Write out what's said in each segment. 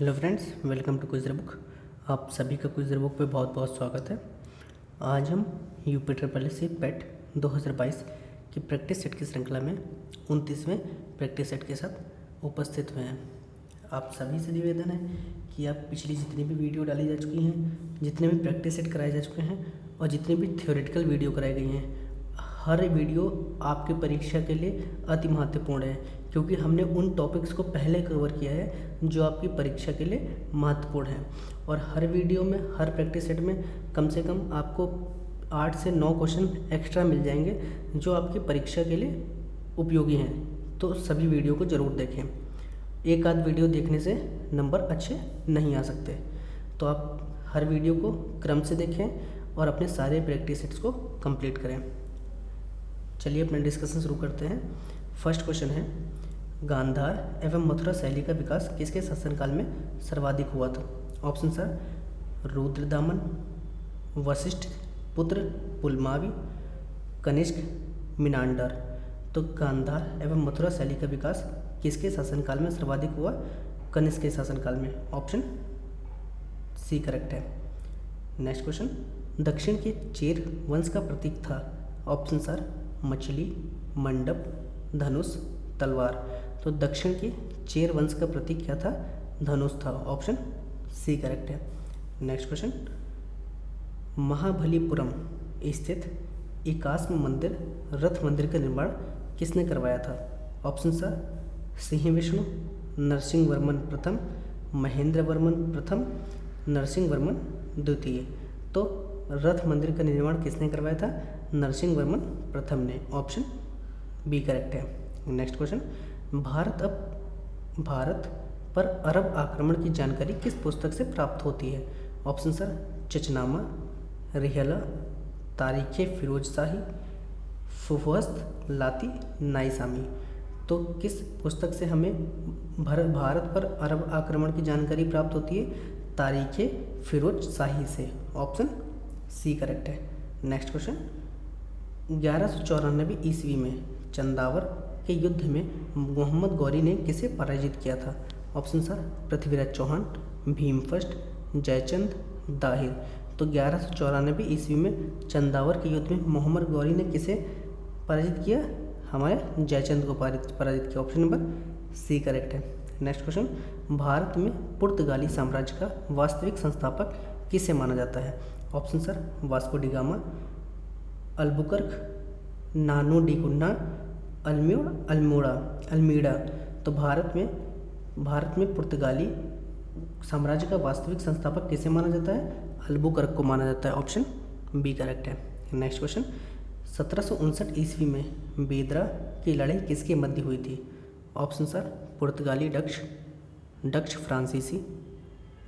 Hello friends, welcome to quizzer book. आप सभी का क्विज़र बुक पे बहुत बहुत स्वागत है। आज हम यूपी ट्रिपल एस सी पेट 2022 की प्रैक्टिस सेट की श्रृंखला में 29वें प्रैक्टिस सेट के साथ उपस्थित हुए हैं। आप सभी से निवेदन है कि आप पिछली जितनी भी वीडियो डाली जा चुकी हैं, जितने भी प्रैक्टिस सेट कराए जा चुके हैं और जितनी भी थ्योरेटिकल वीडियो कराई गई हैं, हर वीडियो आपकी परीक्षा के लिए अति महत्वपूर्ण है, क्योंकि हमने उन टॉपिक्स को पहले कवर किया है जो आपकी परीक्षा के लिए महत्वपूर्ण है। और हर वीडियो में, हर प्रैक्टिस सेट में कम से कम आपको 8 से 9 क्वेश्चन एक्स्ट्रा मिल जाएंगे जो आपकी परीक्षा के लिए उपयोगी हैं। तो सभी वीडियो को ज़रूर देखें। एक आध वीडियो देखने से नंबर अच्छे नहीं आ सकते, तो आप हर वीडियो को क्रम से देखें और अपने सारे प्रैक्टिस सेट्स को कंप्लीट करें। चलिए अपना डिस्कशन शुरू करते हैं। फर्स्ट क्वेश्चन है, गांधार एवं मथुरा शैली का विकास किसके शासनकाल में सर्वाधिक हुआ था? ऑप्शन सर, रुद्रदामन, वशिष्ठ पुत्र पुलमावी, कनिष्क, मिनांडर। तो गांधार एवं मथुरा शैली का विकास किसके शासनकाल में सर्वाधिक हुआ? कनिष्क के शासनकाल में। ऑप्शन सी करेक्ट है। नेक्स्ट क्वेश्चन, दक्षिण के चेर वंश का प्रतीक था? ऑप्शन सर, मछली, मंडप, धनुष, तलवार। तो दक्षिण के चेर वंश का प्रतीक क्या था? धनुष था। ऑप्शन सी करेक्ट है। नेक्स्ट क्वेश्चन, महाबलीपुरम स्थित एकाश्म मंदिर रथ मंदिर का निर्माण किसने करवाया था? ऑप्शन सर, सिंह विष्णु, नरसिंह वर्मन प्रथम, महेंद्र वर्मन प्रथम, नरसिंह वर्मन द्वितीय। तो रथ मंदिर का निर्माण किसने करवाया था? नरसिंह वर्मन प्रथम ने। ऑप्शन बी करेक्ट है। नेक्स्ट क्वेश्चन, भारत पर अरब आक्रमण की जानकारी किस पुस्तक से प्राप्त होती है? ऑप्शन सर, चचनामा, रिहला, तारीख़े फिरोजशाही, फुहस्त लाती, नाइसामी। तो किस पुस्तक से हमें भारत पर अरब आक्रमण की जानकारी प्राप्त होती है? तारीख़े फिरोजशाही से। ऑप्शन सी करेक्ट है। नेक्स्ट क्वेश्चन, 1194 ईस्वी में चंदावर के युद्ध में मोहम्मद गौरी ने किसे पराजित किया था? ऑप्शन सर, पृथ्वीराज चौहान, भीमफस्ट, जयचंद, दाहिर। तो 1194 ईस्वी में चंदावर के युद्ध में मोहम्मद गौरी ने किसे पराजित किया? हमारे जयचंद को पराजित किया। ऑप्शन नंबर सी करेक्ट है। नेक्स्ट क्वेश्चन, भारत में पुर्तगाली साम्राज्य का वास्तविक संस्थापक किसे माना जाता है? Option sir, Vasco D gamma, Albuquerque, नानो डी कुन्ना, अल्मीड़ा। तो भारत में पुर्तगाली साम्राज्य का वास्तविक संस्थापक किसे माना जाता है? अल्बुकर्क को माना जाता है। ऑप्शन बी करेक्ट है। नेक्स्ट क्वेश्चन, 1759 ईस्वी में बेदरा की लड़ाई किसके मध्य हुई थी? ऑप्शन सर, पुर्तगाली डच फ्रांसीसी,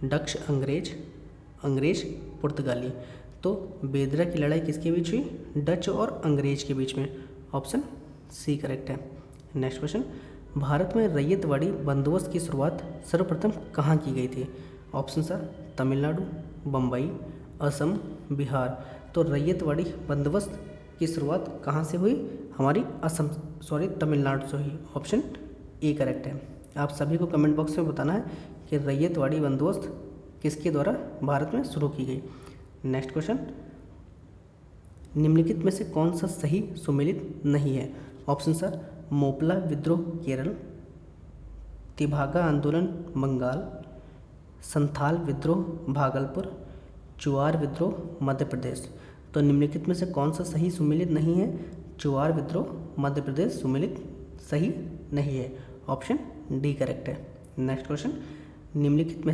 डच अंग्रेज पुर्तगाली। तो बेदरा की लड़ाई किसके बीच हुई? डच और अंग्रेज के बीच में। ऑप्शन सी करेक्ट है। नेक्स्ट क्वेश्चन, भारत में रैयतवाड़ी बंदोबस्त की शुरुआत सर्वप्रथम कहाँ की गई थी? Option sir, Tamil Nadu, Bombay, Assam, Bihar. तो रैयतवाड़ी बंदोबस्त की शुरुआत कहाँ से हुई? हमारी तमिलनाडु से हुई। ऑप्शन ए करेक्ट है। आप सभी को कमेंट बॉक्स में बताना है कि रैयतवाड़ी बंदोबस्त किसके द्वारा भारत में शुरू की गई। नेक्स्ट क्वेश्चन, निम्नलिखित में से कौन सा सही सुमेलित नहीं है? ऑप्शन सर, मोपला विद्रोह केरल, तिभागा आंदोलन बंगाल, संथाल विद्रोह भागलपुर, चुआर विद्रोह मध्य प्रदेश। तो निम्नलिखित में से कौन सा सही सुमेलित नहीं है? चुआर विद्रोह मध्य प्रदेश सुमेलित सही नहीं है। ऑप्शन डी करेक्ट है। नेक्स्ट क्वेश्चन, निम्नलिखित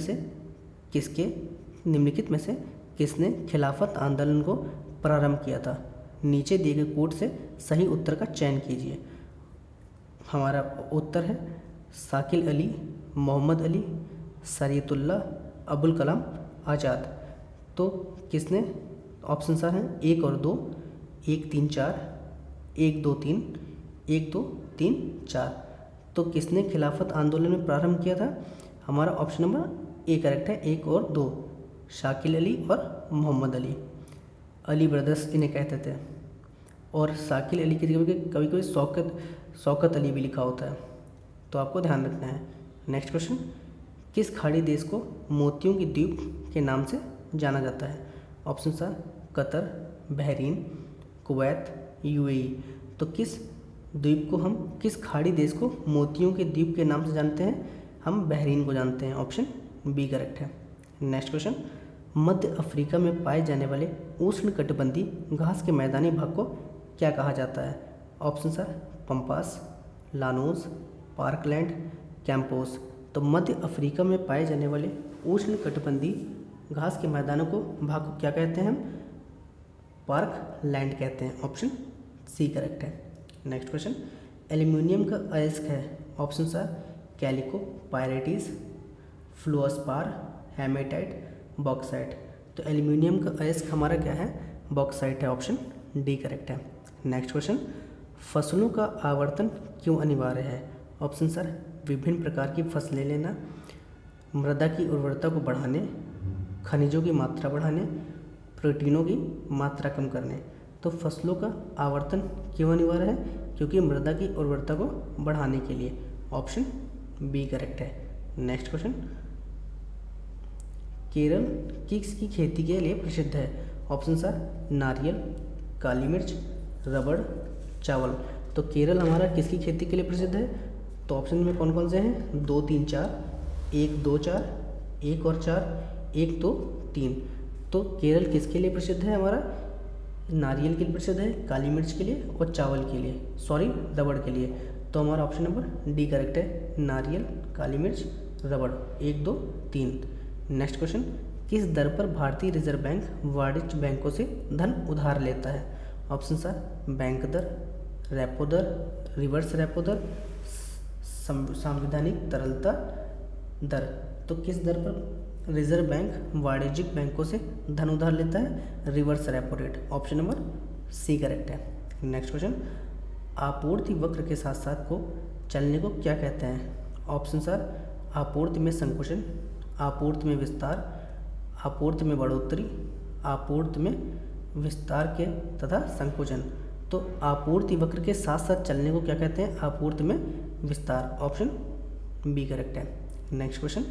में से किसने खिलाफत आंदोलन को प्रारंभ किया था? नीचे दिए गए कोड से सही उत्तर का चयन कीजिए। हमारा उत्तर है शाकिल अली, मोहम्मद अली, शरीयतुल्लाह, अबुल कलाम आज़ाद। तो किसने? ऑप्शन सर हैं 1 और 2, 1 3 4, 1 2 3, 1 2 3 4। तो किसने खिलाफत आंदोलन में प्रारंभ किया था? हमारा ऑप्शन नंबर ए करेक्ट है, 1 और 2, शाकिल अली और मोहम्मद अली ब्रदर्स इन्हें कहते थे। और शाकिल अली की जगह कभी कभी शौकत अली भी लिखा होता है, तो आपको ध्यान रखना है। नेक्स्ट क्वेश्चन, किस खाड़ी देश को मोतियों की द्वीप के नाम से जाना जाता है? Option are Qatar, Bahrain, Kuwait, UAE. तो किस द्वीप को हम किस खाड़ी देश को मोतियों के द्वीप के नाम से जानते हैं? हम बहरीन को जानते हैं। ऑप्शन बी करेक्ट है। नेक्स्ट क्वेश्चन, मध्य अफ्रीका में पाए जाने वाले उष्णकटिबंधीय घास के मैदानी भाग को क्या कहा जाता है? Option are Pampas, Llanos, Parkland, Campos. तो मध्य अफ्रीका में पाए जाने वाले उष्णकटिबंधीय घास के मैदानों को भाग को क्या कहते हैं? हम पार्क लैंड कहते हैं। ऑप्शन सी करेक्ट है। नेक्स्ट क्वेश्चन, एल्यूमिनियम का अयस्क है? Option are calico, pyrites, fluorspar, haematite, bauxite. तो एल्यूमिनियम का अयस्क हमारा क्या है? बॉक्साइट है। ऑप्शन डी करेक्ट है। नेक्स्ट क्वेश्चन, फसलों का आवर्तन क्यों अनिवार्य है? ऑप्शन सर विभिन्न प्रकार की फसलें लेना, मृदा की उर्वरता को बढ़ाने, खनिजों की मात्रा बढ़ाने, प्रोटीनों की मात्रा कम करने। तो फसलों का आवर्तन क्यों अनिवार्य है? क्योंकि मृदा की उर्वरता को बढ़ाने के लिए। ऑप्शन बी करेक्ट है। नेक्स्ट क्वेश्चन, केरल किसकी खेती के लिए प्रसिद्ध है? ऑप्शन सर नारियल, काली मिर्च, रबड़, चावल। तो केरल हमारा किसकी खेती के लिए प्रसिद्ध है? तो ऑप्शन में कौन कौन से हैं? 2 3 4, 1 2 4, 1 और 4, 1 2 3। तो केरल किसके लिए प्रसिद्ध है? हमारा नारियल के लिए प्रसिद्ध है, काली मिर्च के लिए और चावल के लिए, सॉरी रबड़ के लिए। तो हमारा ऑप्शन नंबर डी करेक्ट है, नारियल, काली मिर्च, रबड़, 1 2 3। नेक्स्ट क्वेश्चन, किस दर पर भारतीय रिजर्व बैंक वाणिज्य बैंकों से धन उधार लेता है? ऑप्शन सर बैंक दर, रेपो दर, रिवर्स रेपो दर, संवैधानिक तरलता दर। तो किस दर पर रिजर्व बैंक वाणिज्यिक बैंकों से धन उधार लेता है? Reverse repo rate. Option number C correct है। नेक्स्ट क्वेश्चन, आपूर्ति वक्र के साथ साथ को चलने को क्या कहते हैं? ऑप्शन सर आपूर्ति में संकुचन, आपूर्ति में विस्तार, आपूर्ति में बढ़ोतरी, आपूर्ति में विस्तार के तथा संकुचन। तो आपूर्ति वक्र के साथ साथ चलने को क्या कहते हैं? आपूर्ति में विस्तार। ऑप्शन बी करेक्ट है। नेक्स्ट क्वेश्चन,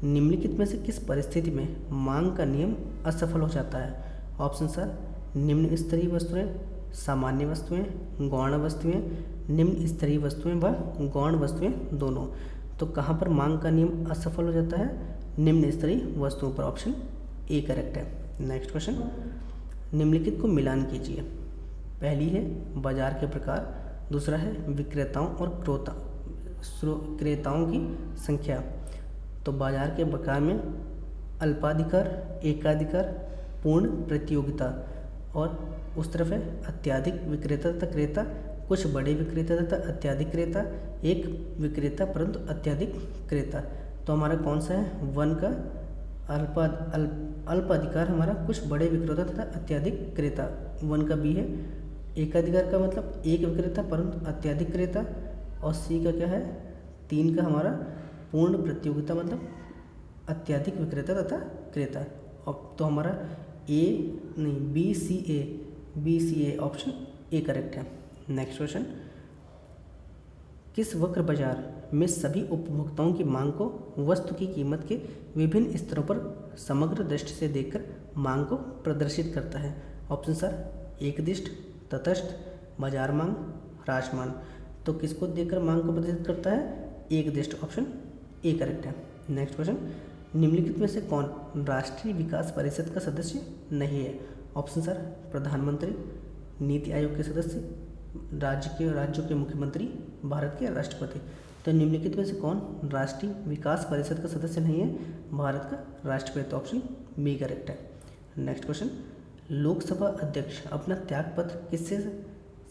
निम्नलिखित में से किस परिस्थिति में मांग का नियम असफल हो जाता है? ऑप्शन सर निम्न स्तरीय वस्तुएं, सामान्य वस्तुएं, गौण वस्तुएं, निम्न स्तरीय वस्तुएं व गौण वस्तुएं दोनों। तो कहाँ पर मांग का नियम असफल हो जाता है? निम्न स्तरीय वस्तुओं पर। ऑप्शन ए करेक्ट है। नेक्स्ट क्वेश्चन, निम्नलिखित को मिलान कीजिए। पहली है बाजार के प्रकार, दूसरा है विक्रेताओं और क्रेताओं की संख्या। तो बाजार के प्रकार में अल्पाधिकार, एकाधिकार, पूर्ण प्रतियोगिता, और उस तरफ है अत्यधिक विक्रेता तथा क्रेता, कुछ बड़े विक्रेता तथा अत्यधिक क्रेता, एक विक्रेता परंतु अत्यधिक क्रेता। तो हमारा कौन सा है? 1 का अल्प अधिकार हमारा कुछ बड़े विक्रेता तथा अत्यधिक क्रेता, 1 का बी है। एकाधिकार का मतलब एक विक्रेता परंतु अत्यधिक क्रेता, और सी का क्या है? 3 का हमारा पूर्ण प्रतियोगिता मतलब अत्यधिक विक्रेता तथा क्रेता। अब तो हमारा B C A option A correct है। नेक्स्ट क्वेश्चन, किस वक्र बाजार में सभी उपभोक्ताओं की मांग को वस्तु की कीमत के विभिन्न स्तरों पर समग्र दृष्टि से देखकर मांग को प्रदर्शित करता है? ऑप्शन सर एकदिष्ट, तटस्थ, बाजार मांग, ह्रासमान। तो किसको देखकर मांग को प्रदर्शित करता है? एकदिष्ट। ऑप्शन ए करेक्ट है। नेक्स्ट क्वेश्चन, निम्नलिखित में से कौन राष्ट्रीय विकास परिषद का सदस्य नहीं है? ऑप्शन सर प्रधानमंत्री, नीति आयोग के सदस्य, राज्यों के मुख्यमंत्री, भारत के राष्ट्रपति। तो निम्नलिखित में से कौन राष्ट्रीय विकास परिषद का सदस्य नहीं है? भारत का राष्ट्रपति। ऑप्शन बी करेक्ट है। नेक्स्ट क्वेश्चन, लोकसभा अध्यक्ष अपना त्यागपत्र किससे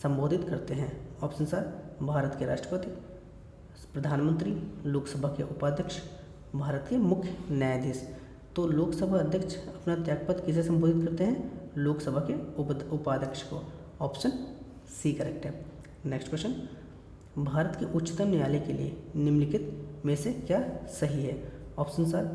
संबोधित करते हैं? ऑप्शन सर भारत के राष्ट्रपति, प्रधानमंत्री, लोकसभा के उपाध्यक्ष, भारत के मुख्य न्यायाधीश। तो लोकसभा अध्यक्ष अपना त्यागपत्र किसे संबोधित करते हैं? लोकसभा के उपाध्यक्ष को। ऑप्शन सी करेक्ट है। नेक्स्ट क्वेश्चन, भारत के उच्चतम न्यायालय के लिए निम्नलिखित में से क्या सही है? ऑप्शन सर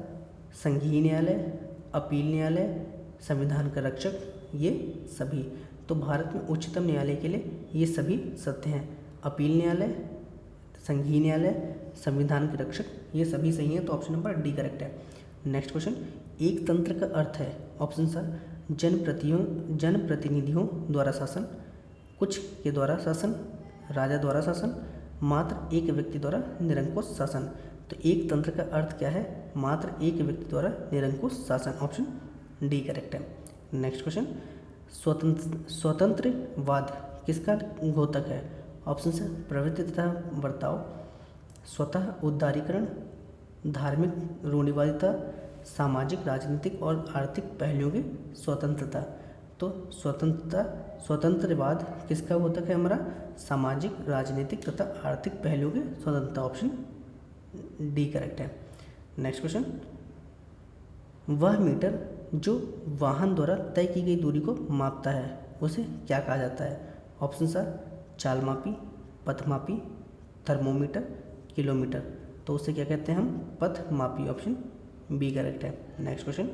संघीय न्यायालय, अपील न्यायालय, संविधान का रक्षक, ये सभी। तो भारत में उच्चतम न्यायालय के लिए ये सभी सत्य हैं। अपील न्यायालय, संघीय न्यायालय, संविधान के रक्षक, ये सभी सही हैं, तो ऑप्शन नंबर डी करेक्ट है। नेक्स्ट क्वेश्चन, एक तंत्र का अर्थ है ऑप्शन सर जनप्रतिनिधियों द्वारा शासन, कुछ के द्वारा शासन, राजा द्वारा शासन, मात्र एक व्यक्ति द्वारा निरंकुश शासन। तो एक तंत्र का अर्थ क्या है? मात्र एक व्यक्ति द्वारा निरंकुश शासन। ऑप्शन डी करेक्ट है। नेक्स्ट क्वेश्चन, स्वतंत्रवाद किसका घोतक है? ऑप्शन से प्रवृत्ति तथा बर्ताव, स्वतः उदारीकरण, धार्मिक रूढ़िवादिता, सामाजिक राजनीतिक और आर्थिक पहलुओं की स्वतंत्रता। तो स्वतंत्रवाद किसका घोतक है? हमारा सामाजिक राजनीतिक तथा आर्थिक पहलुओं की स्वतंत्रता। ऑप्शन डी करेक्ट है। नेक्स्ट क्वेश्चन, वह मीटर जो वाहन द्वारा तय की गई दूरी को मापता है उसे क्या कहा जाता है? ऑप्शन सर चालमापी, पथमापी, थर्मोमीटर, किलोमीटर। तो उसे क्या कहते हैं हम? पथमापी। ऑप्शन बी करेक्ट है। नेक्स्ट क्वेश्चन,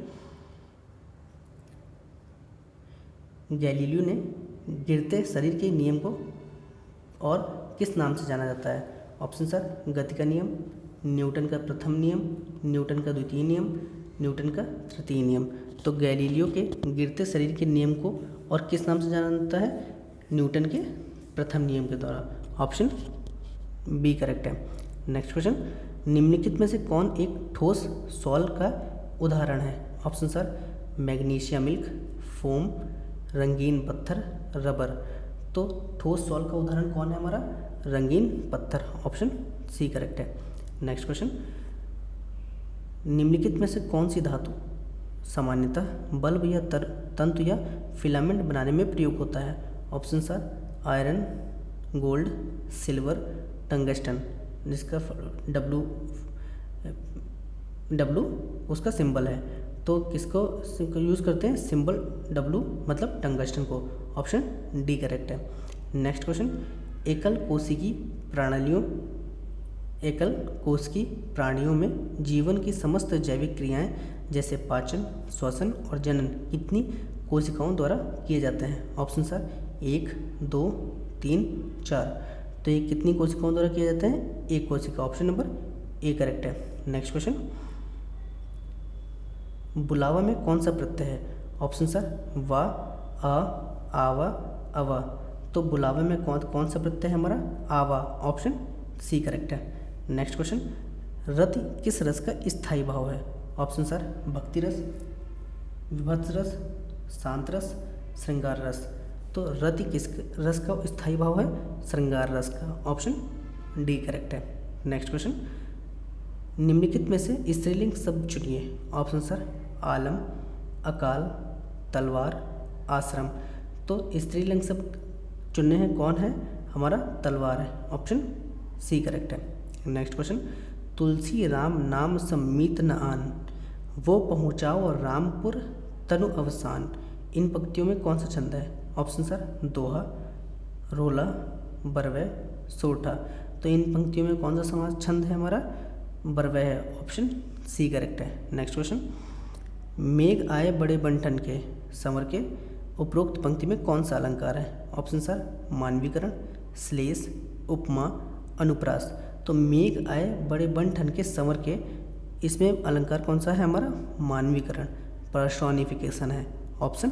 गैलीलियो ने गिरते शरीर के नियम को और किस नाम से जाना जाता है? ऑप्शन सर गति का नियम, न्यूटन का प्रथम नियम, न्यूटन का द्वितीय नियम, न्यूटन का तृतीय नियम। तो गैलीलियो के गिरते शरीर के नियम को और किस नाम से जाना जाता है? न्यूटन के प्रथम नियम के द्वारा। ऑप्शन बी करेक्ट है। नेक्स्ट क्वेश्चन, निम्नलिखित में से कौन एक ठोस सॉल्ट का उदाहरण है? Option sir magnesia milk, foam, रंगीन पत्थर, रबर। तो ठोस सॉल्ट का उदाहरण कौन है हमारा? रंगीन पत्थर। ऑप्शन सी करेक्ट है। नेक्स्ट क्वेश्चन, निम्नलिखित में से कौन सी धातु सामान्यतः बल्ब या तंतु या फिलामेंट बनाने में प्रयोग होता है? Option sir iron, gold, silver, tungsten, जिसका डब्लू उसका सिंबल है। तो किसको यूज़ करते हैं? सिंबल डब्लू मतलब टंगस्टन को। ऑप्शन डी करेक्ट है। नेक्स्ट क्वेश्चन, एकल कोशिकी प्राणियों में जीवन की समस्त जैविक क्रियाएं जैसे पाचन, श्वसन और जनन कितनी कोशिकाओं द्वारा किए जाते हैं? Option sir 1, 2, 3, 4। तो ये कितनी कोशिकाओं द्वारा किया जाता है? एक कोशिका। ऑप्शन नंबर ए करेक्ट है। नेक्स्ट क्वेश्चन, बुलावा में कौन सा प्रत्यय है? ऑप्शन सर वा, आ, आवा, अवा। तो बुलावा में कौन सा प्रत्यय है हमारा? आवा। ऑप्शन सी करेक्ट है। नेक्स्ट क्वेश्चन, रति किस रस का स्थायी भाव है? ऑप्शन सर भक्ति रस, विभत्स रस, शांत रस, श्रृंगार रस। तो रति किस रस का स्थायी भाव है? श्रृंगार रस का। ऑप्शन डी करेक्ट है। नेक्स्ट क्वेश्चन, निम्नलिखित में से स्त्रीलिंग शब्द चुनिए। ऑप्शन सर आलम, अकाल, तलवार, आश्रम। तो स्त्रीलिंग शब्द चुनने हैं, कौन है हमारा? तलवार है। ऑप्शन सी करेक्ट है। नेक्स्ट क्वेश्चन, तुलसी राम नाम सम्मीत न आन, वो पहुँचाओ रामपुर तनु अवसान। इन पंक्तियों में कौन सा छंद है? ऑप्शन सर दोहा, रोला, बरवै, सोठा। तो इन पंक्तियों में कौन सा समास छंद है हमारा? बरवै है। ऑप्शन सी करेक्ट है। नेक्स्ट क्वेश्चन, मेघ आए बड़े बंठन के संवर के उपरोक्त पंक्ति में कौन सा अलंकार है? ऑप्शन सर मानवीकरण, श्लेष, उपमा, अनुप्रास। तो मेघ आए बड़े बंठन के संवर के, इसमें अलंकार कौन सा है हमारा? मानवीकरण, पर्सोनिफिकेशन है। ऑप्शन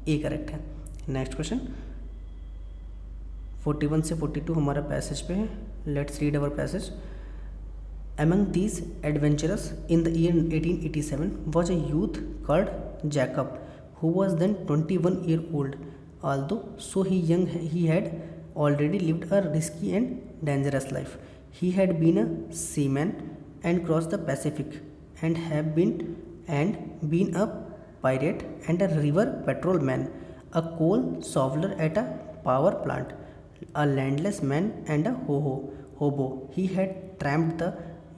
ए करेक्ट है। नेक्स्ट क्वेश्चन, 41 से 42 हमारा पैसेज पे है। Let's read our passage. Among these adventurers in the year 1887 was a youth called Jacob, who was then 21 years old. Although so young, he had already lived a risky and dangerous life. He had been a seaman and crossed the Pacific, and been a pirate and a river patrolman, a coal shoveler at a power plant, a landless man and a hobo. He had tramped the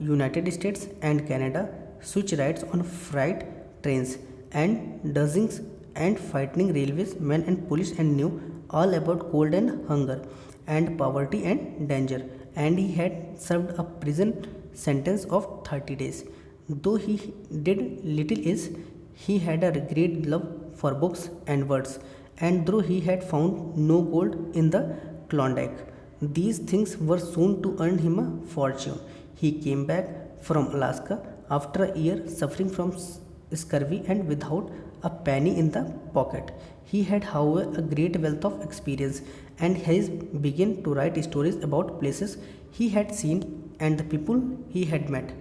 United States and Canada, switch rides on freight trains and dozens and fighting railways men and police, and knew all about cold and hunger and poverty and danger, and he had served a prison sentence of 30 days. Though he did little else, he had a great love for books and words, and though he had found no gold in the Klondike, these things were soon to earn him a fortune. He came back from Alaska after a year suffering from scurvy and without a penny in the pocket. He had, however, a great wealth of experience, and has begun to write stories about places he had seen and the people he had met.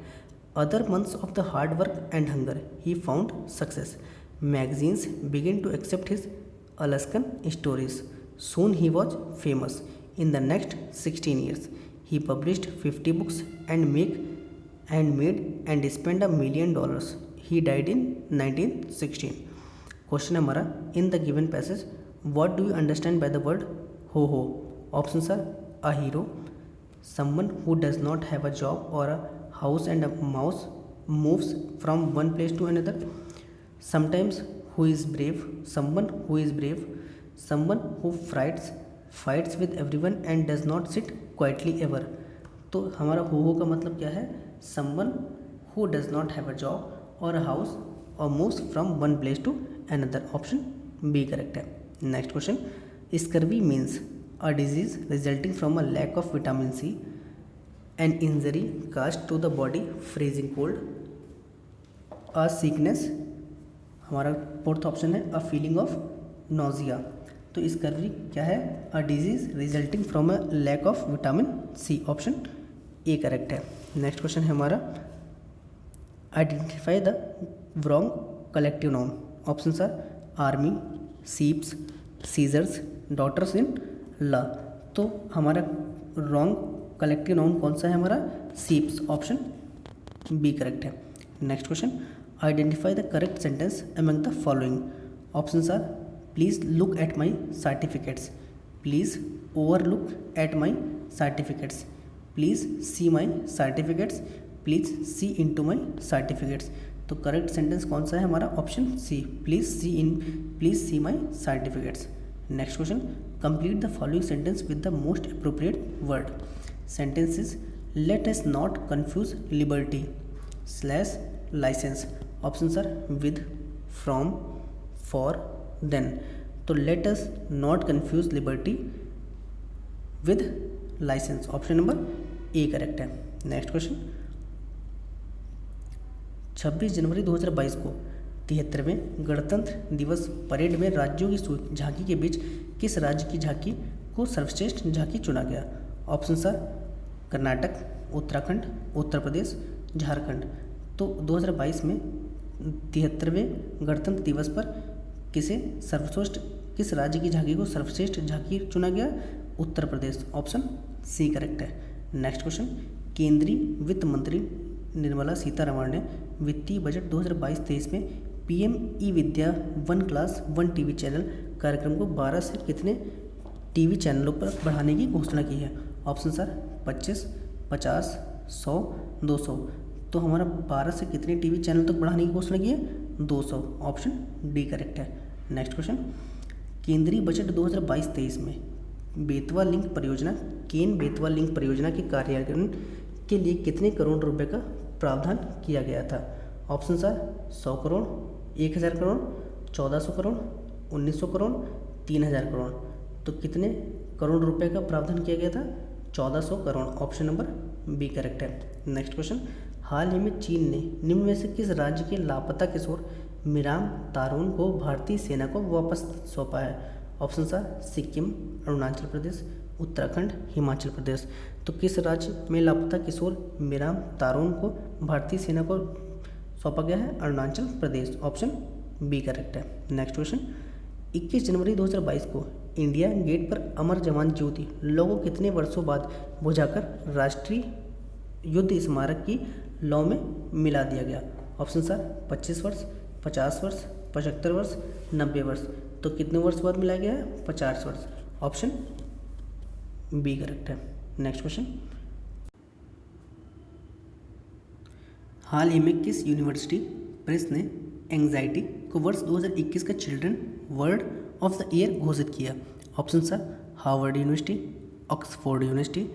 Other months of the hard work and hunger, he found success. Magazines began to accept his Alaskan stories. Soon he was famous. In the next 16 years, he published 50 books and made and spent $1 million. He died in 1916. Question हमारा, in the given passage what do you understand by the word हो हो? Options are a hero, someone who does not have a job or a house and a mouse moves from one place to another. Sometimes who is brave, someone who fights with everyone and does not sit quietly ever. तो हमारा हो का मतलब क्या है? someone who does not have a job or a house or moves from one place to another. Option B correct है. Next question, scurvy means a disease resulting from a lack of vitamin C, an injury caused to the body freezing cold, a sickness, हमारा fourth option है a feeling of nausea. तो scurvy क्या है? a disease resulting from a lack of vitamin C. Option A correct है. Next question है हमारा, identify the wrong collective noun. Options are army, sheeps, scissors, daughters in law. तो हमारा wrong collective noun कौन सा है? हमारा सीप्स. ऑप्शन बी करेक्ट है. Next question, identify the correct sentence among the following. Options are please look at my certificates, please overlook at my certificates, please see my certificates, please see into my certificates. तो correct sentence कौन सा है? हमारा option C, please see my certificates. Next question, complete the following sentence with the most appropriate word. Sentences, let us not confuse liberty slash licence. Options are with, from, for, then. तो let us not confuse liberty with licence. Option number A correct है. Next question, 26 जनवरी 2022 को 73वें गणतंत्र दिवस parade में राज्यों की झांकी के बीच किस राज्य की झांकी को सर्वश्रेष्ठ झांकी चुना गया? Option are Karnataka, Uttarakhand, Uttar Pradesh, Jharkhand. तो 2022 में 73वें गणतंत्र दिवस पर किस राज्य की झांकी को सर्वश्रेष्ठ झांकी चुना गया? Uttar Pradesh. Option C correct है. नेक्स्ट क्वेश्चन, केंद्रीय वित्त मंत्री निर्मला सीतारमण ने वित्तीय बजट 2022-23 में पीएम ई विद्या 1 क्लास 1 टीवी चैनल कार्यक्रम को 12 से कितने टीवी चैनलों पर बढ़ाने की घोषणा की है? Option are 25, 50, 100, 200. तो हमारा 12 से कितने टीवी चैनल तक बढ़ाने की घोषणा की है? 200. ऑप्शन डी करेक्ट है. नेक्स्ट क्वेश्चन, केंद्रीय बजट 2022-23 में बेतवा लिंक परियोजना के कार्यान्वयन के लिए कितने करोड़ रुपए का प्रावधान किया गया था? Options are 100 crore, 1000 crore, 1400 crore, 1900 crore, 3000 crore. तो कितने करोड़ रुपए का प्रावधान किया गया था? 1400 crore. Option number B correct है. नेक्स्ट क्वेश्चन, हाल ही में चीन ने निम्न में से किस राज्य के लापता किशोर मिराम तारोन को भारतीय सेना को वापस सौंपा है? Options are Sikkim, Arunachal Pradesh, Uttarakhand, Himachal Pradesh. तो किस राज्य में लापता किशोर मिराम तारोन को भारतीय सेना को सौंपा गया है? Arunachal Pradesh. Option B correct है. नेक्स्ट क्वेश्चन, 21 जनवरी 2022 को इंडिया गेट पर अमर जवान ज्योति लोगो कितने वर्षों बाद बुझाकर राष्ट्रीय युद्ध स्मारक की लौ में मिला दिया गया? ऑप्शन आर 25 वर्ष, 50 वर्ष, 75 वर्ष, 90 वर्ष. तो कितने वर्ष बाद मिलाया गया है? 50 वर्ष. ऑप्शन बी करेक्ट है. नेक्स्ट क्वेश्चन, हाल ही में किस यूनिवर्सिटी प्रेस ने एंग्जाइटी को वर्ष 2021 का children word of the year घोषित किया? Options are Harvard University, Oxford University,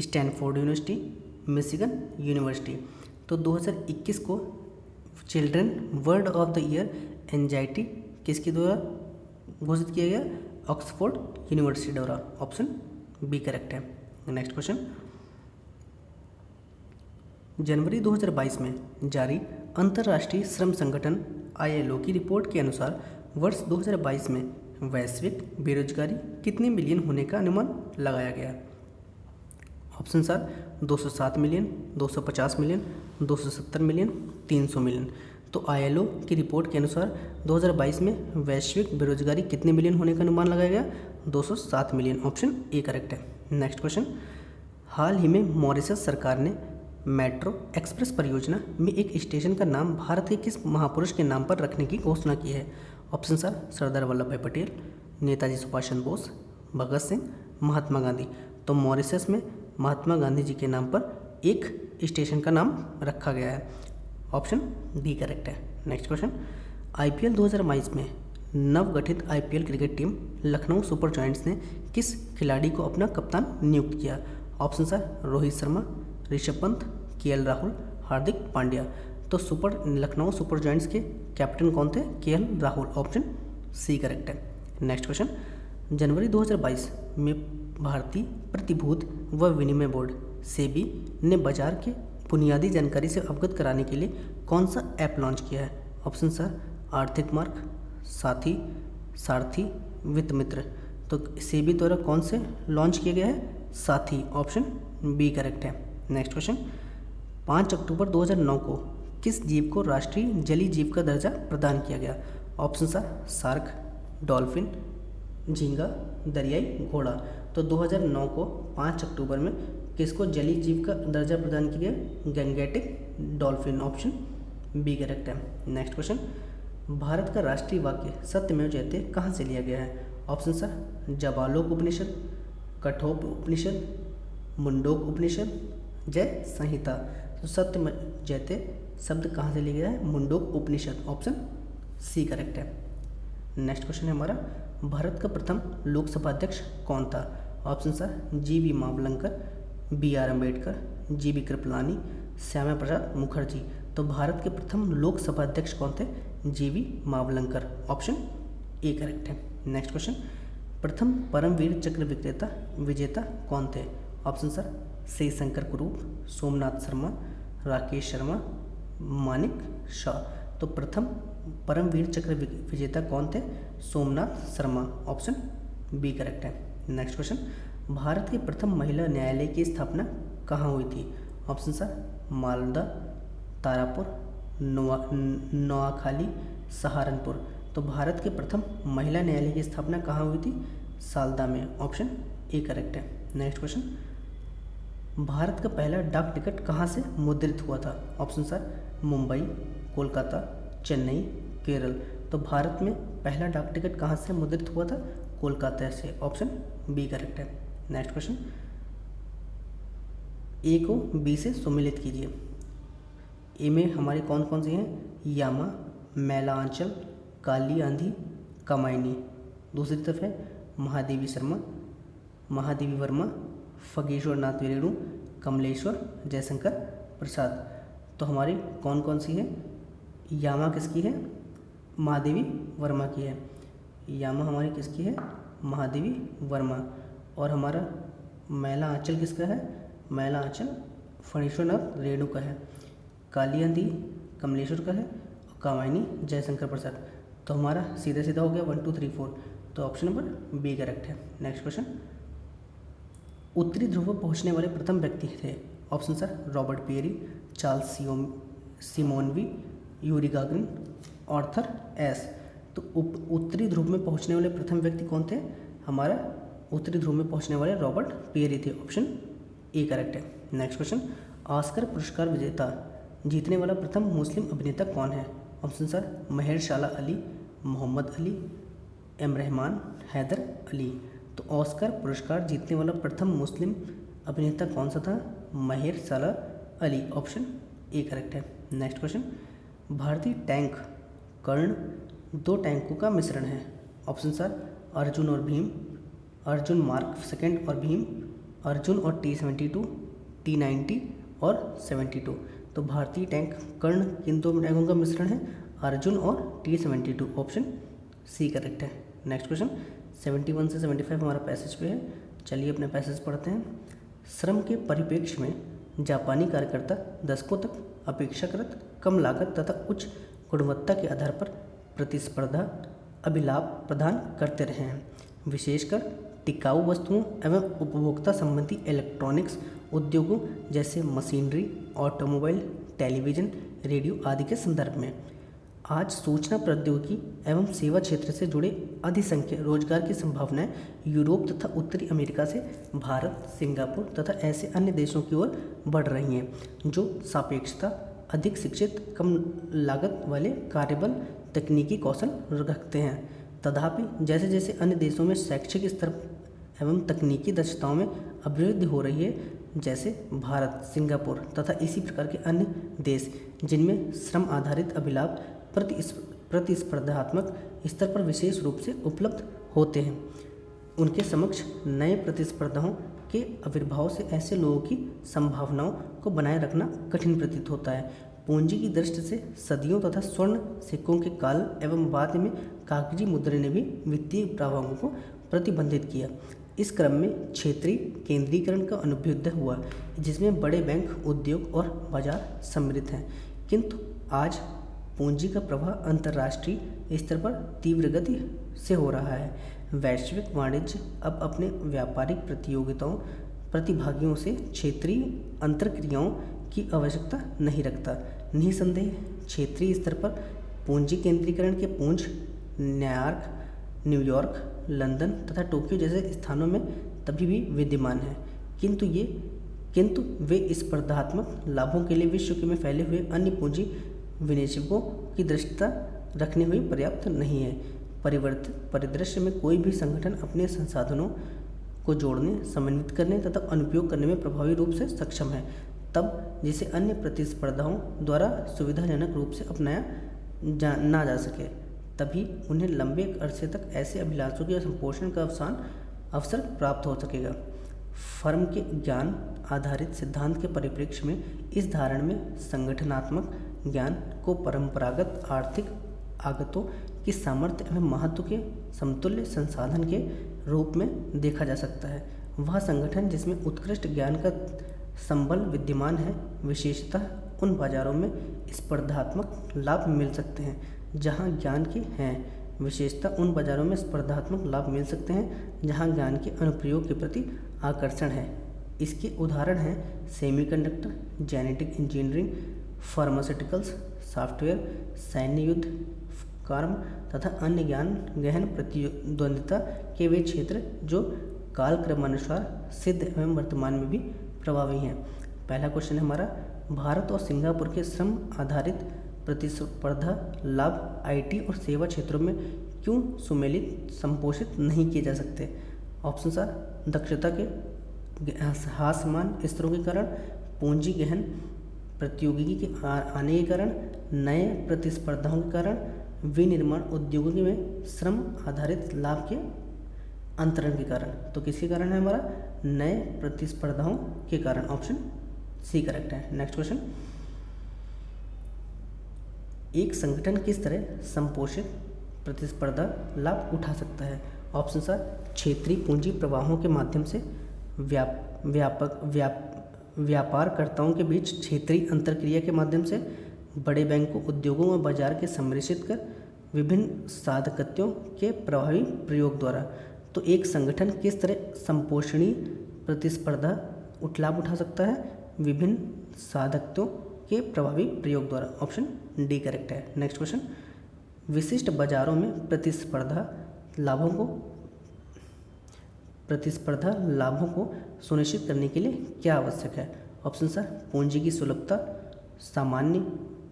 Stanford University, Michigan University. तो 2021 को children word of the year anxiety किसके द्वारा घोषित किया गया? ऑक्सफोर्ड यूनिवर्सिटी द्वारा. ऑप्शन बी करेक्ट है. नेक्स्ट क्वेश्चन, जनवरी 2022 में जारी अंतर्राष्ट्रीय श्रम संगठन ILO की रिपोर्ट के अनुसार वर्ष 2022 में वैश्विक बेरोजगारी कितने मिलियन होने का अनुमान लगाया गया? Option are 207 million, 250 million, 270 million, 300 million. तो ILO की रिपोर्ट के अनुसार 2022 में वैश्विक बेरोजगारी कितने मिलियन होने का अनुमान लगाया गया? 207 मिलियन। ऑप्शन ए करेक्ट है। नेक्स्ट क्वेश्चन, हाल ही में मॉरिशस सरकार ने मेट्रो एक्सप्रेस परियोजना में एक स्टेशन का नाम भारत के किस महापुरुष के नाम पर रखने की घोषणा की है? ऑप्शन आर सरदार वल्लभ भाई पटेल, नेताजी सुभाष चंद्र बोस, भगत सिंह, महात्मा गांधी। तो मॉरिशस में महात्मा गांधी जी के नाम पर एक स्टेशन का नाम रखा गया है। ऑप्शन डी करेक्ट है। नेक्स्ट क्वेश्चन, IPL 2022 में नवगठित IPL cricket team Lucknow Super Giants ने किस खिलाड़ी को अपना कप्तान नियुक्त किया? Option are Rohit Sharma, Rishabh Pant, KL Rahul, Hardik Pandya. तो लखनऊ सुपर जायंट्स के कैप्टन कौन थे? KL Rahul. Option C correct है। नेक्स्ट क्वेश्चन, जनवरी 2022 में भारतीय प्रतिभूति व विनिमय बोर्ड सेबी ने बाजार के बुनियादी जानकारी से अवगत कराने के लिए कौन सा ऐप लॉन्च किया है? ऑप्शन आर आर्थिक मार्क, साथी, सारथी, वित्त मित्र। तो सेबी द्वारा कौन से लॉन्च किया गया है? साथी। ऑप्शन बी करेक्ट है। नेक्स्ट क्वेश्चन, 5 अक्टूबर 2009 को किस जीव को राष्ट्रीय जलीय जीव का दर्जा प्रदान किया गया? ऑप्शन आर शार्क, डॉल्फिन, झींगा, दरियाई घोड़ा। तो 2009 को 5 अक्टूबर में किसको जलीय जीव का दर्जा प्रदान किया गया? Gangetic dolphin. Option B correct है। नेक्स्ट क्वेश्चन, भारत का राष्ट्रीय वाक्य सत्यमेव जयते कहाँ से लिया गया है? ऑप्शन आर जाबालोक उपनिषद, कठोप उपनिषद, मुंडोक उपनिषद, जय संहिता। तो सत्यमेव जयते शब्द कहाँ से लिया गया है? Mundaka Upanishad. Option C correct है। नेक्स्ट क्वेश्चन है हमारा, भारत का प्रथम लोकसभा अध्यक्ष कौन था? Option are GV Mavalankar, BR Ambedkar, GB Kripalani, Shyama Prasad Mukherjee. तो भारत के प्रथम लोकसभा अध्यक्ष कौन थे? GV Mavalankar. Option A correct है। नेक्स्ट क्वेश्चन, प्रथम परमवीर चक्र विजेता कौन थे? ऑप्शन आर शिवशंकर कुरूप, सोमनाथ शर्मा, राकेश शर्मा, मानिक शाह। तो प्रथम परमवीर चक्र विजेता कौन थे? Somnath Sharma. Option B correct है। नेक्स्ट क्वेश्चन, भारत के प्रथम महिला न्यायालय की स्थापना कहाँ हुई थी? Option are Malda, Tarapur, Noakhali, Saharanpur. तो भारत के प्रथम महिला न्यायालय की स्थापना कहाँ हुई थी? सालदा में। ऑप्शन ए करेक्ट है। नेक्स्ट क्वेश्चन, भारत का पहला डाक टिकट कहाँ से मुद्रित हुआ था? Option are Mumbai, Kolkata, Chennai, Kerala. तो भारत में पहला डाक टिकट कहाँ से मुद्रित हुआ था? कोलकाता से। ऑप्शन बी करेक्ट है। नेक्स्ट क्वेश्चन, ए को बी से सुमिलित कीजिए। ए में हमारे कौन कौन से हैं? यामा, मैलांचल, काली आंधी, कामायनी। दूसरी तरफ है महादेवी शर्मा, महादेवी वर्मा, फगेश्वर नाथ रेणु, कमलेश्वर, जयशंकर प्रसाद। तो हमारी कौन कौन सी है? यामा किसकी है? महादेवी वर्मा की है। यामा हमारी किसकी है? महादेवी वर्मा। और हमारा मैला आंचल किसका है? मैला आंचल फणीश्वर नाथ रेणु का है। काली आंधी कमलेश्वर का है और कामायनी जयशंकर प्रसाद। तो हमारा सीधा सीधा हो गया 1 2 3 4। तो ऑप्शन नंबर बी करेक्ट है। नेक्स्ट क्वेश्चन, उत्तरी ध्रुव पर पहुंचने वाले प्रथम व्यक्ति थे? Option sir Robert Peary, Charles सिमोनवी, यूरी गागरिन, आर्थर एस। तो उत्तरी ध्रुव में पहुंचने वाले प्रथम व्यक्ति कौन थे? हमारा उत्तरी ध्रुव में पहुंचने वाले रॉबर्ट पियरी थे। ऑप्शन ए करेक्ट है। नेक्स्ट क्वेश्चन, ऑस्कर पुरस्कार विजेता जीतने वाला प्रथम मुस्लिम अभिनेता कौन है? Option sir Mahershala Ali, Muhammad Ali, M Rahman, Haider Ali. तो ऑस्कर पुरस्कार जीतने वाला प्रथम मुस्लिम अभिनेता कौन सा था? महेरशाला अली। ऑप्शन ए करेक्ट है। नेक्स्ट क्वेश्चन, भारतीय टैंक कर्ण दो टैंकों का मिश्रण है। ऑप्शन सर अर्जुन और भीम, अर्जुन मार्क सेकेंड और भीम, अर्जुन और T-72, T-90 और 72। तो भारतीय टैंक कर्ण किन दो टैंकों का मिश्रण है? अर्जुन और T-72। ऑप्शन सी करेक्ट है। नेक्स्ट क्वेश्चन 71 से 75 हमारा पैसेज पे है। चलिए अपने पैसेज पढ़ते हैं। श्रम के परिप्रेक्ष्य में जापानी कार्यकर्ता दशकों तक अपेक्षाकृत कम लागत तथा उच्च गुणवत्ता के आधार पर प्रतिस्पर्धा अभिलाभ प्रदान करते रहे हैं। विशेषकर टिकाऊ वस्तुओं एवं उपभोक्ता संबंधी इलेक्ट्रॉनिक्स उद्योगों जैसे मशीनरी, ऑटोमोबाइल, टेलीविज़न, रेडियो आदि के संदर्भ में। आज सूचना प्रौद्योगिकी एवं सेवा क्षेत्र से जुड़े अधिसंख्य रोजगार की संभावनाएं यूरोप तथा उत्तरी अमेरिका से भारत, सिंगापुर तथा ऐसे अन्य देशों की ओर बढ़ रही हैं, जो सापेक्षता अधिक शिक्षित, कम लागत वाले कार्यबल, तकनीकी कौशल रखते हैं। तथापि जैसे जैसे अन्य देशों में शैक्षिक स्तर एवं तकनीकी दक्षताओं में अभिवृद्धि हो रही है, जैसे भारत, सिंगापुर तथा इसी प्रकार के अन्य देश जिनमें श्रम आधारित अभिलाभ प्रतिस्पर्धात्मक स्तर पर विशेष रूप से उपलब्ध होते हैं, उनके समक्ष नए प्रतिस्पर्धाओं के आविर्भाव से ऐसे लोगों की संभावनाओं को बनाए रखना कठिन प्रतीत होता है। पूंजी की दृष्टि से सदियों तथा स्वर्ण सिक्कों के काल एवं बाद में कागजी मुद्रे ने भी वित्तीय प्रवाहों को प्रतिबंधित किया। इस क्रम में क्षेत्रीय केंद्रीकरण का अनुभ्युदय हुआ, जिसमें बड़े बैंक, उद्योग और बाजार सम्मिलित हैं। किंतु आज पूंजी का प्रवाह अंतर्राष्ट्रीय स्तर पर तीव्र गति से हो रहा है। वैश्विक वाणिज्य अब अपने व्यापारिक प्रतिभागियों से क्षेत्रीय अंतरक्रियाओं की आवश्यकता नहीं रखता। निसंदेह क्षेत्रीय स्तर पर पूंजी केंद्रीकरण के पुंज न्यूयॉर्क, लंदन तथा टोक्यो जैसे स्थानों में तभी भी विद्यमान है, किंतु वे स्पर्धात्मक लाभों के लिए विश्व में फैले हुए अन्य पूंजी विनिवेशकों की दृष्टता रखने हुए पर्याप्त नहीं है। परिवर्तित परिदृश्य में कोई भी संगठन अपने संसाधनों को जोड़ने, समन्वित करने तथा अनुपयोग करने में प्रभावी रूप से सक्षम है, तब जिसे अन्य प्रतिस्पर्धाओं द्वारा सुविधाजनक रूप से अपनाया ना जा सके, तभी उन्हें लंबे अरसे तक ऐसे अभिलाषों के संपोषण का अवसर प्राप्त हो सकेगा। फर्म के ज्ञान आधारित सिद्धांत के परिप्रेक्ष्य में इस धारणा में संगठनात्मक ज्ञान को परंपरागत आर्थिक आगतों की सामर्थ्य एवं महत्व के समतुल्य संसाधन के रूप में देखा जा सकता है। वह संगठन जिसमें उत्कृष्ट ज्ञान का संबल विद्यमान है, विशेषतः उन बाजारों में स्पर्धात्मक लाभ मिल सकते हैं जहां ज्ञान के हैं विशेषतः उन बाजारों में स्पर्धात्मक लाभ मिल सकते हैं जहां ज्ञान के अनुप्रयोग के प्रति आकर्षण है। इसके उदाहरण हैं semiconductor, genetic engineering, pharmaceuticals, software, सैन्य युद्ध कर्म तथा अन्य ज्ञान गहन प्रतिद्वंद्विता के वे क्षेत्र जो कालक्रमानुसार सिद्ध एवं वर्तमान में भी प्रभावी हैं। पहला क्वेश्चन है हमारा, भारत और सिंगापुर के श्रम आधारित प्रतिस्पर्धा लाभ आईटी और सेवा क्षेत्रों में क्यों सुमेलित संपोषित नहीं किए जा सकते? ऑप्शन आर, दक्षता के हासमान स्तरों के कारण, पूंजी गहन प्रतियोगिकी के आने के कारण, नए प्रतिस्पर्धाओं के कारण, विनिर्माण उद्योगों में श्रम आधारित लाभ के अंतरण के कारण। तो किसके कारण है हमारा? नए प्रतिस्पर्धाओं के कारण। ऑप्शन सी करेक्ट है। नेक्स्ट क्वेश्चन, एक संगठन किस तरह संपोषित प्रतिस्पर्धा लाभ उठा सकता है? ऑप्शन आर, क्षेत्रीय पूंजी प्रवाहों के माध्यम से, व्यापारकर्ताओं के बीच क्षेत्रीय अंतरक्रिया के माध्यम से, बड़े बैंकों, उद्योगों और बाजार के सम्मिश्रित कर, विभिन्न साधकत्यों के प्रभावी प्रयोग द्वारा। तो एक संगठन किस तरह संपोषणीय प्रतिस्पर्धा लाभ उठा सकता है? विभिन्न साधकत्यों के प्रभावी प्रयोग द्वारा। ऑप्शन डी करेक्ट है। नेक्स्ट क्वेश्चन, विशिष्ट बाजारों में प्रतिस्पर्धा लाभों को सुनिश्चित करने के लिए क्या आवश्यक है? ऑप्शन सर, पूंजी की सुलभता, सामान्य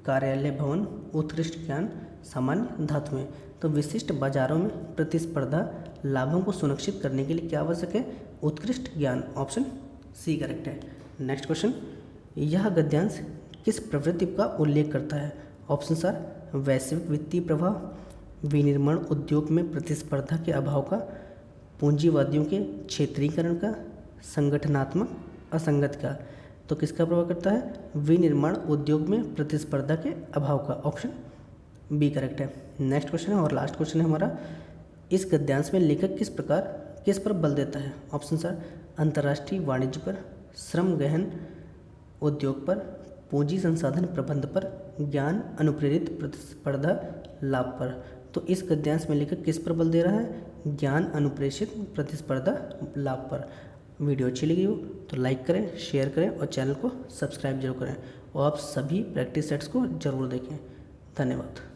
कार्यालय भवन, उत्कृष्ट ज्ञान, सामान्य धातुएं। तो विशिष्ट बाजारों में प्रतिस्पर्धा लाभों को सुनिश्चित करने के लिए क्या आवश्यक है? उत्कृष्ट ज्ञान। ऑप्शन सी करेक्ट है। नेक्स्ट क्वेश्चन, यह गद्यांश किस प्रवृत्ति का उल्लेख करता है? ऑप्शन सर, वैश्विक वित्तीय प्रवाह, विनिर्माण उद्योग में प्रतिस्पर्धा के अभाव का, पूंजीवादियों के क्षेत्रीकरण का, संगठनात्मक असंगत का। तो किसका प्रभाव करता है? विनिर्माण उद्योग में प्रतिस्पर्धा के अभाव का। ऑप्शन बी करेक्ट है। नेक्स्ट क्वेश्चन है और लास्ट क्वेश्चन है हमारा, इस गद्यांश में लेखक किस पर बल देता है? ऑप्शन सर, अंतर्राष्ट्रीय वाणिज्य पर, श्रम गहन उद्योग पर, पूंजी संसाधन प्रबंध पर, ज्ञान अनुप्रेरित प्रतिस्पर्धा लाभ पर। तो इस गद्यांश में लेखक किस पर बल दे रहा है? ज्ञान अनुप्रेषित प्रतिस्पर्धा लाभ पर। वीडियो अच्छी लगी हो तो लाइक करें, शेयर करें और चैनल को सब्सक्राइब जरूर करें और आप सभी प्रैक्टिस सेट्स को जरूर देखें। धन्यवाद।